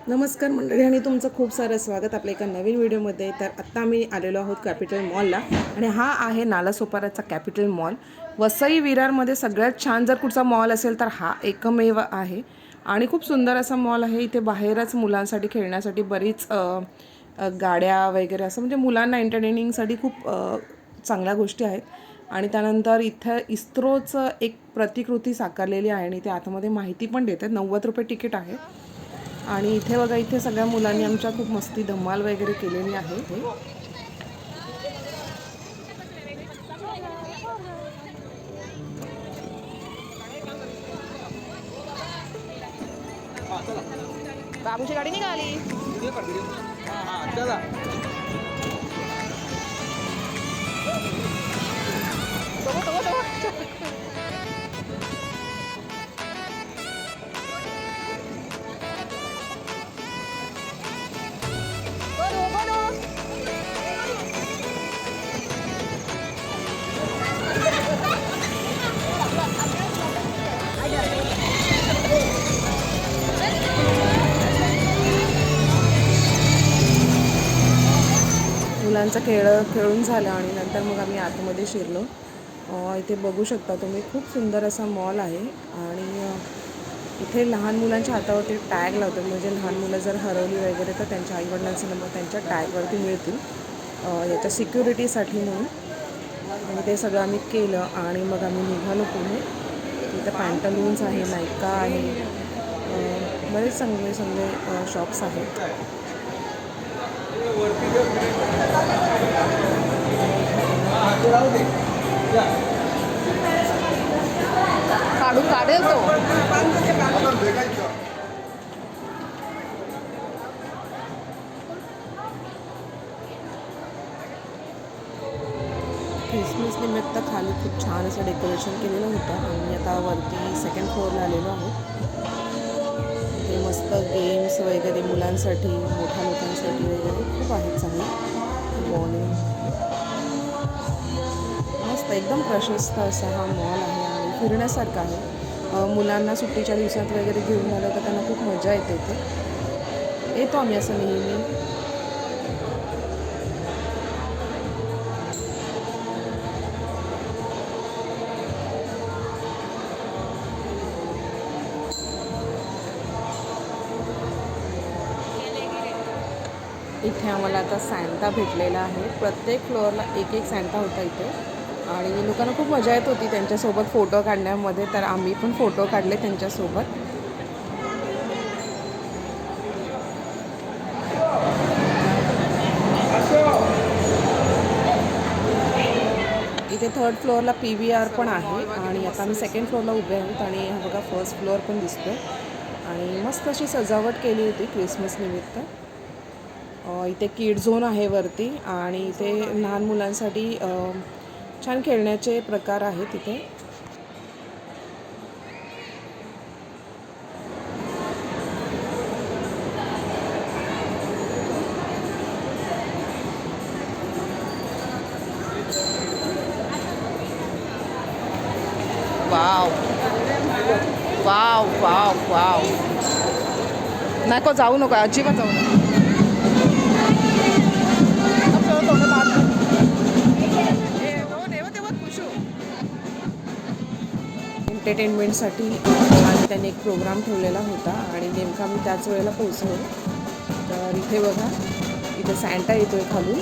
नमस्कार मंडळी आणि तुमचं खूप सारं स्वागत आपल्या एका नवीन व्हिडिओमध्ये. तर आत्ता आम्ही आलेलो आहोत कॅपिटल मॉलला आणि हा आहे नालासोपाराचा कॅपिटल मॉल. वसई विरारमध्ये सगळ्यात छान जर कुठचा मॉल असेल तर हा एकमेव आहे आणि खूप सुंदर असा मॉल आहे. इथे बाहेरच मुलांसाठी खेळण्यासाठी बरीच गाड्या वगैरे असं म्हणजे मुलांना एंटरटेनिंगसाठी खूप चांगल्या गोष्टी आहेत. आणि त्यानंतर इथं इस्रोचं एक प्रतिकृती साकारलेली आहे आणि ते आतमध्ये माहिती पण देतात. 90 रुपये तिकीट आहे. आणि इथे बघा, इथे सगळ्या मुलांनी आमच्या खूप मस्ती धमाल वगैरे केलेली आहे. बाबूची गाडी निघाली. मुलांचं खेळून झालं आणि नंतर मग आम्ही आतमध्ये शिरलो. इथे बघू शकता तुम्ही, खूप सुंदर असा मॉल आहे. आणि इथे लहान मुलांच्या हातावरती टॅग लावतात, म्हणजे लहान मुलं जर हरवली वगैरे तर त्यांच्या आईवडिलांचे नंबर त्यांच्या टॅगवरती मिळतील याच्या सिक्युरिटीसाठी म्हणून. आणि ते सगळं आम्ही केलं आणि मग आम्ही निघालो पुढे. इथं पॅन्टलून्स आहे, नायका आहे, बरेच चांगले शॉप्स आहेत. काढून काढेल तो. क्रिसमस निमित्त खाली खूप छान असं डेकोरेशन केलेलं होतं. आणि आता वरती सेकंड फ्लोअरला आलेलो आहोत. ते मस्त गेम्स वगैरे मुलांसाठी, मोठ्या लोकांसाठी वगैरे खूप आहेत चांगले. मॉर्निंग मस्त एकदम प्रशस्त असा हा मॉल आहे आणि फिरण्यासारखा आहे. मुलांना सुट्टीच्या दिवसात वगैरे घेऊन आलं तर त्यांना खूप मजा येते. इथे येतो आम्ही असं नेहमी. इथे आम्हाला आता सॅन्टा भेटलेला आहे. प्रत्येक फ्लोअरला एक एक सॅन्टा होता इथे आणि लोकांना खूप मजा येत होती त्यांच्यासोबत फोटो काढण्यामध्ये. तर आम्ही पण फोटो काढले त्यांच्यासोबत. इथे थर्ड फ्लोअरला PVR पण आहे आणि आता आम्ही सेकंड फ्लोअरला उभे आहोत. आणि हा बघा फर्स्ट फ्लोअर पण दिसतो आणि मस्त अशी सजावट केली होती क्रिसमस निमित्त. इथे किड झोन आहे वरती आणि इथे लहान मुलांसाठी छान खेळण्याचे प्रकार आहेत इथे. Wow wow wow wow. नको जाऊ नको, अजिबात जाऊ नको. एंटरटेनमेंटसाठी छान त्याने एक प्रोग्राम ठेवलेला होता आणि नेमका मी त्याच वेळेला पोहोचलो. तर इथे बघा, इथे सॅन्टा येतोय खालून.